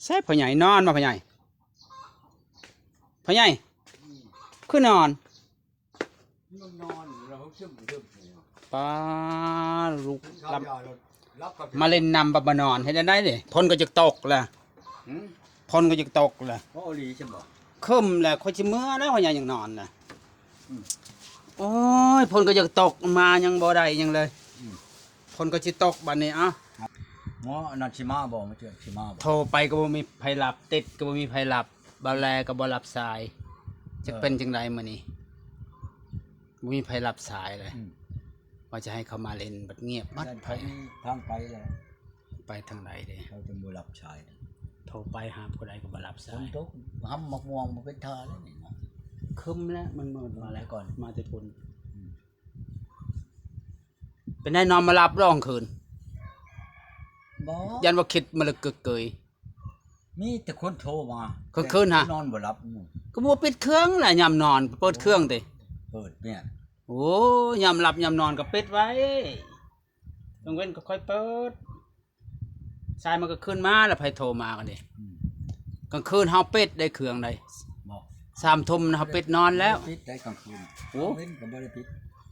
ใช่พ่อใหญ่นอนมาพ่อใหญ่คือนอนเราซึมป้าลูก รับมาเล่นนำบับนอนให้ได้ดิพลก็จะตกแหละพลก็จะตกแหละเพราะอลีใช่บ่คึมแหละคนจะเมื่อแล้วพ่อใหญ่ยังนอนนะโอ้ยพลก็จะตกมายังบ่ได้ยังเลยพลก็จะตกบัดนี้อ่ะหมอนันชิมาบ่มาเจอชิมาบ่โทรไปก็บ่มีไผรับติดก็บ่มีไผรับบาแลก็บ่รับสายจะเป็นจังไดมื้อนี้บ่มีไผรับสายเลยว่าจะให้เขามาเล่นบัดเงียบมัดไผทางไปแล้วไปทางใดเด้เขาจะบ่รับชายโทรไปหาผู้ใดก็บ่รับสายตกห้ำมักม่วงบ่เป็นท่าแล้วนี่เนาะคึมแล้วมันมืดมาแล้วก่อนมาแต่พุ่นเป็นได้นอนมารับร้องคืนบ่ยันว่าคิดมาเลยเกยมีแต่คนโทรมาคืนฮะนอนบ่หลับก็บ่ปิดเครื่องแหละยามนอนเปิดเครื่องติเปิดเนี่ยโอ้ยามหลับยามนอนก็ปิดไว้กลางเว้นก็ค่อยเปิดสายมันก็ขึ้นมาแล้วไผโทรมากันดิกลางคืนเฮาปิดได้เครื่องได้บ่3 ทุ่มเฮาปิดนอนแล้วปิดได้กลางคืนโอ้เว้นก็บ่ได้ปิด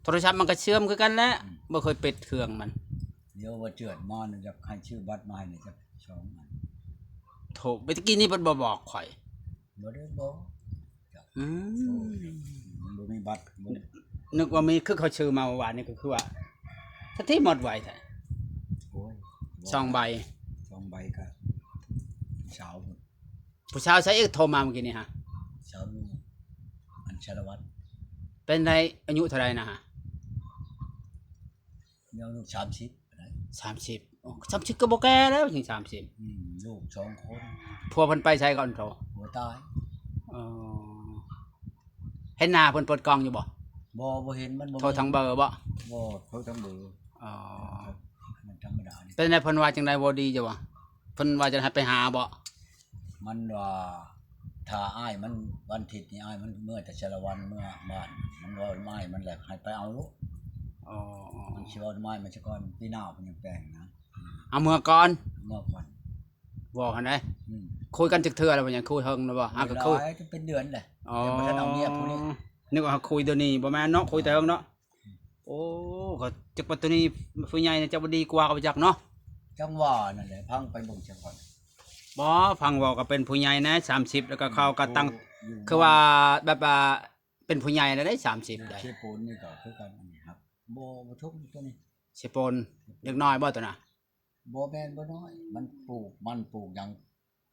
โทรศัพท์มันก็เชื่อมคือกันแหละบ่เคยปิดเครื่องมันเดี๋ยวว่าเจิดมาเนี่ยจะให้ชื่อบัตรมาเนี่ยจะ2 อันโทรไปตะกี้นี่เพิ่นบ่บอกข่อยบ่ได้บอกบ่มีบัตรนึกว่ามีคือเขาชื่อมาเมื่อวานนี่ก็คือว่าสติหมดไวแท้โอ้ย2 ใบ2 ใบก็สาวผู้ชายใช้โทรมาเมื่อกี้นี่ฮะสาวอัญชลวัฒน์เป็นไดอายุเท่าไหร่นะฮะเดี๋ยวลูก30อะไร30อ๋อ30ก็บ่แก่แล้วถึง30ลูก2 คนผัวเพิ่นไปใช้ก่อนโทรผัวตายเห็นหน้าเพิ่นเปิดกล้องอยู่บ่บ่เห็นมันโทรทางเบอร์บ่โทรทางเบอร์อ๋อมันธรรมดานี่เป็นไดเพิ่นว่าจังได๋บ่ดีจ้ะบ่เพิ่นว่าจะให้ไปหาบ่มันว่าถ้าอ้ายมันวันอาทิตย์นี่อ้ายมันเมื่อแต่ชลวันเมื่อบ้านมันว่าไม้มันแหละให้ไปเอาลูกมันสิว่าไม้มันซะก่อนปีหน้าเพิ่นยังแปลงนะเอาเมื่อก่อนเมื่อก่อนบอกหั่นได้คุยกันจักเทื่อแล้วบ่ยังคุยเฮิงแล้วบ่หาก็คุยเป็นเดือนแหละยังบ่ทันเอาเมียผู้นี้นึกว่าคุยเดี๋ยวนี้บ่แม่นเนาะคุยแต่เฮิงเนาะโอ้ก็จักว่าตัวนี้ผู้ใหญ่จะบ่ดีกว่าก็บ่จักเนาะจังว่านั่นแหละพังไปเบิ่งจังก่อนบ่ฟังเว้าก็เป็นผู้ใหญ่นะ30แล้วก็เขาก็ตั้งคือว่าแบบว่าเป็นผู้ใหญ่แล้วได้30ได้เชปูนนี่ก็คือกันครับบ่ทุกตัวนี้เชปนเล็กน้อยบ่ตัวน่ะบ่แม่นบ่น้อยมันปลูกหยัง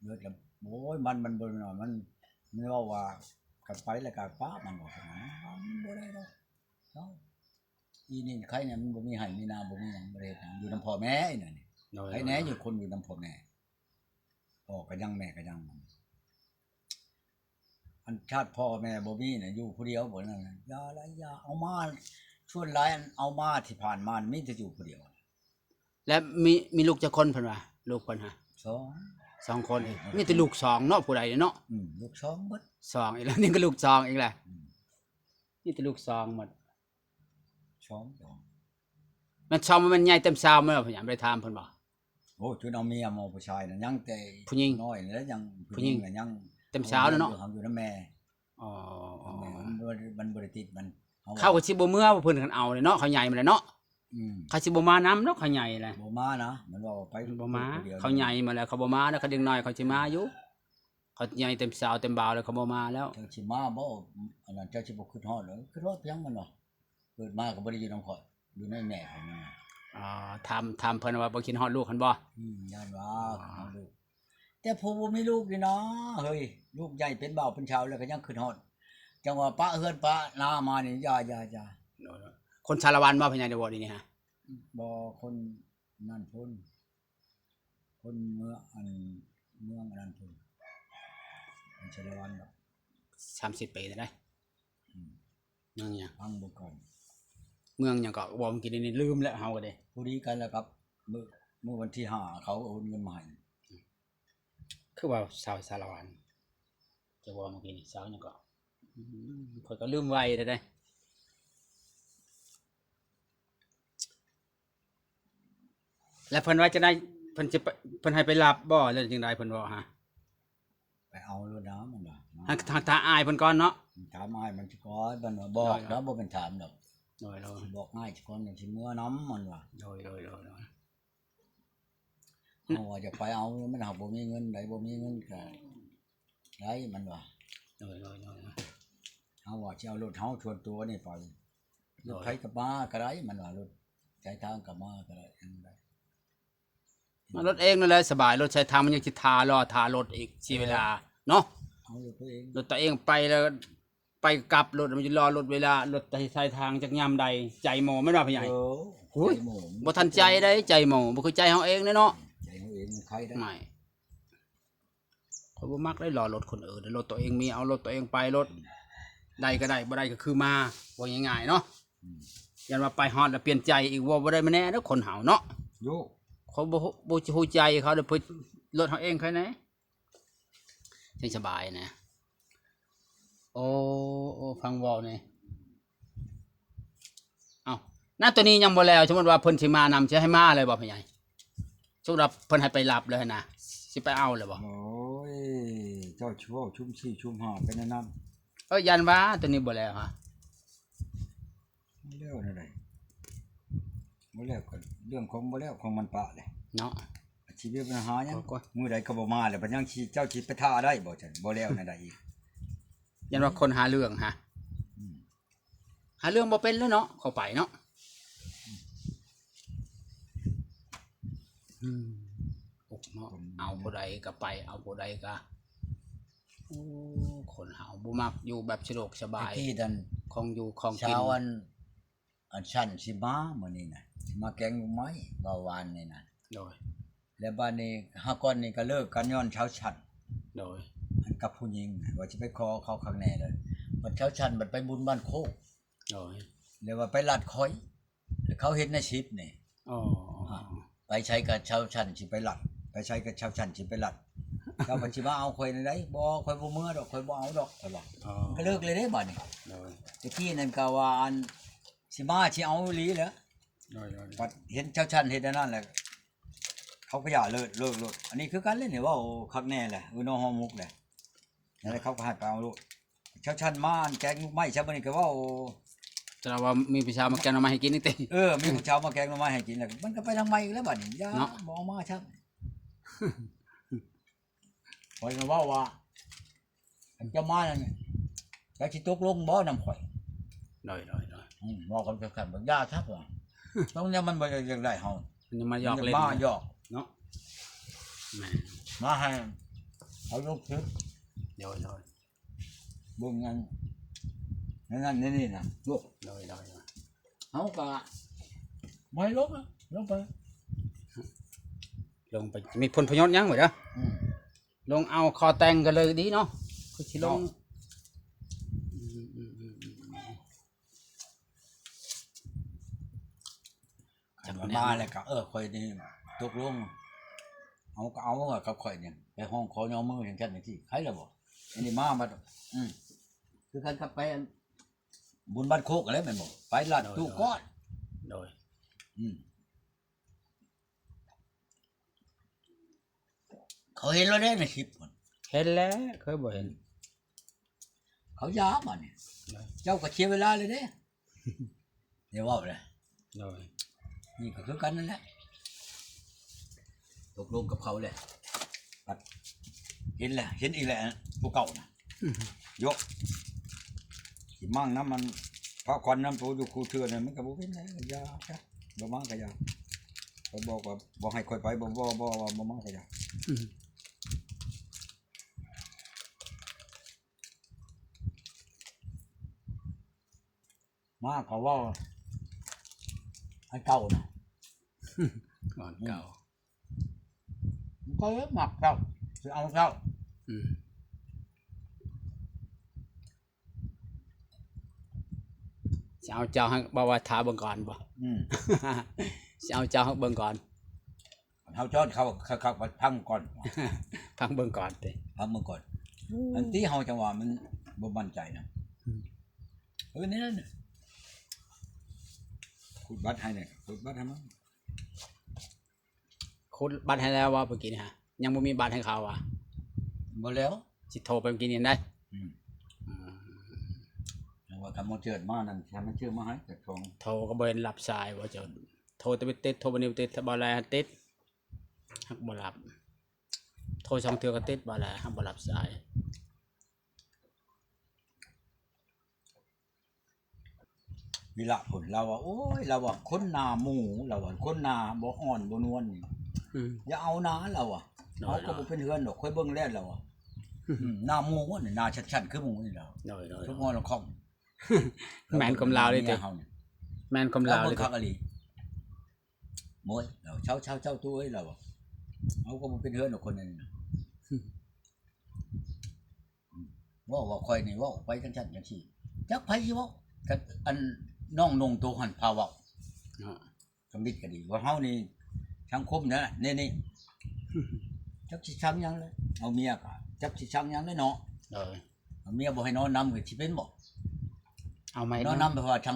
เยอะแล้วโอ้ยมันบ่น้อยมันว่ากันไปแล้วก็ป้ามันบ่ขนาดนั้นบ่ได้ดอกเนาะอีนี่ใครเนี่ยมันบ่มีให้มีนาบ่มีหยังบ่ได้อยู่นำพ่อแม่อีนั่นนี่ใครแน่อยู่คนอยู่นำพ่อแม่พ่อก็ยังแม่ก็ยังอันชาติพ่อแม่บ่มีน่ะอยู่ผู้เดียวบ่นั่นอย่าเอามาชวนหลายเอามาที่ผ่านมามีแต่อยู่ผู้เดียวแล้วมีลูกจักคนเพิ่นว่าลูกเพิ่นฮะ2คนมีแต่ลูก2เนาะผู้ใดเนาะลูก2เบิด2อีกแล้วนี่ก็ลูก2อีกแหละนี่แต่ลูก2หมด2มัน2มันใหญ่เต็ม20มื้อเพิ่นยังไปถามเพิ่นบ่โอ้จุนเอาเมียมาผู้ชายน่ะยังแต่ผู้หญิงน้อยแล้วยังผู้หญิงน่ะยังเต็ม20แล้วเนาะอยู่นำแม่อ๋อมันบ่ได้ติดมันเขาก็สิบ่เมื่อเพิ่นคันเอาเลยเนาะเขาใหญ่มาแล้วเนาะเขาสิบ่มานำเนาะเขาใหญ่แหละบ่มานะมันว่าไปบ่มาเขาใหญ่มาแล้วเขาบ่มาแล้วเขาเด็กน้อยเขาสิมาอยู่เขาใหญ่เต็ม20เต็มบ่าวแล้วเขาบ่มาแล้วเจ้าสิมาบ่อันนั้นเจ้าสิบ่คิดฮอดเลยคิดฮอดเพียงมันเนาะเกิดมาก็บ่ได้อยู่นำข่อยอยู่ในแม่ของมันถามเพิ่นว่าบ่คิดฮอดลูกคั่นบ่ย่านว่าลูกแต่ผู้บ่มีลูกนี่เนาะเฮ้ยลูกใหญ่เป็นบ่าวเป็นชาวแล้วก็ยังคิดฮอดจังว่าป้าเฮือนป้านามานี่อย่าคนชาละวันบ่เพิ่นใหญ่ได้บ่นี่ฮะบ่คนนั่นพุ่นคนเมืองอันนั้นพุ่นอันชาละวันดอก30 ปีได้เมืองหยังฟังบ่ก่อนเมืองหยังก็บ่เมื่อกี้นี่ลืมแล้วเฮาก็เด้ผู้ดีกันแล้วครับมื้อวันที่5เขาโอนเงินมาให้คือว่าชาวชาละวันจะว่าเมื่อกี้นี่สาวหยังก็ข่อยก็ลืมไว้ได้แล้วเพิ่นว่าจะได้เพิ่นให้ไปรับบ่แล้วจังได๋เพิ่นว่าฮะ เอารถน้ำมันว่ะ ถ้าอายเพิ่นก่อนเนาะ ถามอ้ายมันสิก่อนมันว่าบอกแล้วบ่เป็นถามดอก โดย บอกง่ายสิก่อนสิเมื่อน้ำมันว่ะ โดย เฮาว่าจะไปเอามันหาบ่มีเงินได้บ่มีเงินก็ได้มันว่ะ โดย เฮาว่าสิเอารถเฮาชวนตัวนี่ไปรถไผก็มาก็ได้มันว่ารถใช้ทางก็มาก็ได้อันใด มารถเองนั่นแหละสบายรถใช้ทางมันยังสิทารถอีกสิเวลาเนาะ เอารถตัวเอง รถตัวเองไปแล้วไปกลับรถมันจะรอรถเวลารถใช้ทางจากยามใดใจหมอไม่ว่าพี่ใหญ่ โอ้ย ใจหมู บ่ทันใจได้ใจหมอบ่คือใจเฮาเองเนาะ ใจเฮาเองมันใครได้ ไม่ข้อยบ่มักได้รอรถคนอื่นรถตัวเองมีเอารถตัวเองไปรถใดก็ได้บ่ได้ก็คือมาว่าง่ายๆเนาะ อืม ยันว่าไปฮอดแล้วเปลี่ยนใจอีกว่าบ่ได้มาแน่เด้อคนเฮาเนาะ โย เขาบ่ฮู้ใจเขาเด้อเพิ่นรถเฮาเองใครแน่จังสบายนะโอ้ฟังเว้านี่เอ้าหน้าตัวนี้ยังบ่แล้วสมมุติว่าเพิ่นสิมานำสิให้มาเลยบ่พี่ใหญ่สมมุติว่าเพิ่นให้ไปรับเลยนะสิไปเอาเลยบ่ โอ้ยเจ้าชั่วชุ่มชี่ชุ่มหอดเป็นอันนั้น ยันว่าตัวนี้บ่แล้วฮะ บ่แล้วนั่นได้บ่แล้วก็เรื่องของบ่แล้วของมันปะเลย เนาะ ชีวิตปัญหาหยัง ก็ มื้อใดก็บ่มาแล้วบัดยังสิเจ้าสิไปท่าได้บ่จันบ่แล้วนั่นได้อีก ยันว่าคนหาเรื่องฮะ อืม หาเรื่องบ่เป็นแล้วเนาะเข้าไปเนาะอกเนาะเอาผู้ใดก็ไปเอาผู้ใดก็โอ้คนเฮาบ่มักอยู่แบบสะดวกสบาย ที่ดัน ของอยู่ของกิ เช้าน อันชั้นสิมามื้อนี้น่ะสิมาแกงหน่อไม้บ่าวานนี่น่ะ โดย แล้วบัดนี้หาก่อนนี่ก็เลิกกันย้อนเช้าชั้น โดย อันกับผู้หญิงน่ะว่าสิไปขอเขาข้างแน่เลยบัดเช้าชั้นบัดไปบุญบ้านโคก โดย แล้วว่าไปลัดคอยแล้วเขาเห็นในชิปนี่ อ๋อ ไปใช้กับเช้าชั้นสิไปลัดไปใช้กับเช้าชั้นสิไปลัดเจ้าบัญชีมาเอาข่อยในใดบ่ข่อยบ่เมื่อดอกข่อยบ่เอาดอกข่อยว่า อ๋อ ก็เลิกเลยเด้บัดนี้ โดย ตะกี้นั่นก็ว่าอันสิมาสิเอาอีหลีแหล้ว โดย บัดเห็นเช้าชั้นเฮ็ดอันนั้นแหละเขาก็อย่าเลิกอันนี้คือกันเล่นนี่ว่าคักแน่แหละน้องฮอมุกแหละแล้วเขาก็ให้ไปเอาลูกเช้าชั้นมาอันแกงลูกไม้ซะบัดนี้ก็ว่า แต่ว่ามีประชามาแกนเอามาให้กินนี่ติ มีผู้ชาวมาแกงหน่อไม้ให้กินแล้วมันก็ไปทางไม้อีกแล้วบัดนี้อย่า เนาะ บ่เอามาครับ ข่อยก็เว้าว่าอันเจะมานั่นแล้วสิตกลงบ่นำข่อย โดย บอกกันจะกันบ่ยาครับว่าต้องเนี่ยมันบ่อยากได้เฮา มันจะมาหยอกเล่น มาหยอก เนาะแม่ มาให้เอาลูกซื้อ โดย เบิ่งงั้นนั่นนี่น่ะลูก โดย เฮาก็บ่ให้ลงนะลงไป ลงไปมีผลประโยชน์ยังบ่เด้อ อืม ลงเอาคอแต่งกันเลยดีเนาะคือสิลง จังมาแล้วก็ข่อยนี่ตกลงเอาก็เอากับข่อยเนี่ยไปห้องขอยอมืออย่างจังซี่ใครล่ะบ่อันนี้มาบัดคือกันกับไปอันบุญบ้านโคกอะไรแม่นบ่ไปลัดตู้ก้อน โดย เขาเห็นแล้วได้ในคลิปพุ่น เห็นแล้วเคยบ่เห็น เขาย้ามาเนี่ยเจ้าก็เชียร์เวลาเลยเด้ เดี๋ยวว่าเลย โดย นี่ก็คือกันนั่นแหละตกลงกับเขาเลยปัดเห็นแหละเห็นอีกแหละผู้เก่านะยกสิมั่งน้ำมันพระควันน้ำตัวอยู่คูเทือนเนี่ยมันก็บ่เป็นไรยาครับบ่มั่งก็ยาเขาบอกว่าบ่ให้ค่อยไปบ่มั่งก็ยามาเขาว่าให้เก่านะ ก่อนเก่า มันก็หมักเก่าสิเอาเก่า สิเอาเจ้าให้บ่ว่าท้าเบิ่งก่อนบ่ สิเอาเจ้าให้เบิ่งก่อน เขาจอดเขาพังก่อน ฟังเบิ่งก่อนติ พังเมื่อก่อนอันที่เขาจังหวะมันบ่มั่นใจนะนี่นั่นขุดบัตรให้เนี่ยขุดบัตรให้มั้ง คุดบัตรให้แล้วว่าเมื่อกี้นี่ฮะยังบ่มีบัตรให้เขาว่ะ บ่แล้ว สิ สิโทรไปกินเองได้ อืมแล้วว่าคำว่าเจิดมานั่นแค่มันชื่อมาให้แต่ทอง โทรก็บ่เห็นรับสายว่าจะโทรแต่ไปติดโทรบ่นิวติดถ้าบ่แลติดฮักบ่รับโทรช่องเทื่อก็ติดบ่แลฮักบ่รับสาย วิละผลเราว่าโอ้ยเราว่าคนหนาหมูเราว่าคนหนาบ่อ่อนบ่นวลนี่ อืม อย่าเอาหนาเราอ่ะ น้อย เขาก็บ่เป็นเฮือนดอกค่อยเบิ่งแล่นเราอ่ะหน้าหมูนี่หน้าชัดๆคือหมูนี่แหละ น้อย ทุกงอนเราคอม แม่นกำลาวเลยติ เฮานี่ แม่นกำ เรา ลาวเล เบิ่ ย งคักอะลีโมยเราเช้าตัวเอ้ยเราอะเขาก็บ่เป็นเฮือนดอกคนนั้นน่ะว่าค่อยนี่ว่าไปจังซั่นจังซี่จักไผสิเว้ากันอันน้องนงตัวหันพาเว้า เนาะ สมบิดก็ดีว่าเฮานี่สังคมนะนี่จักสิชังหยังเลยเอาเมียก็จักสิชังหยังเลยเนาะ เออ เอาเมียบ่ให้นอนนำก็สิเป็นบ่ เอาไหม นอนนำแปลว่าชัง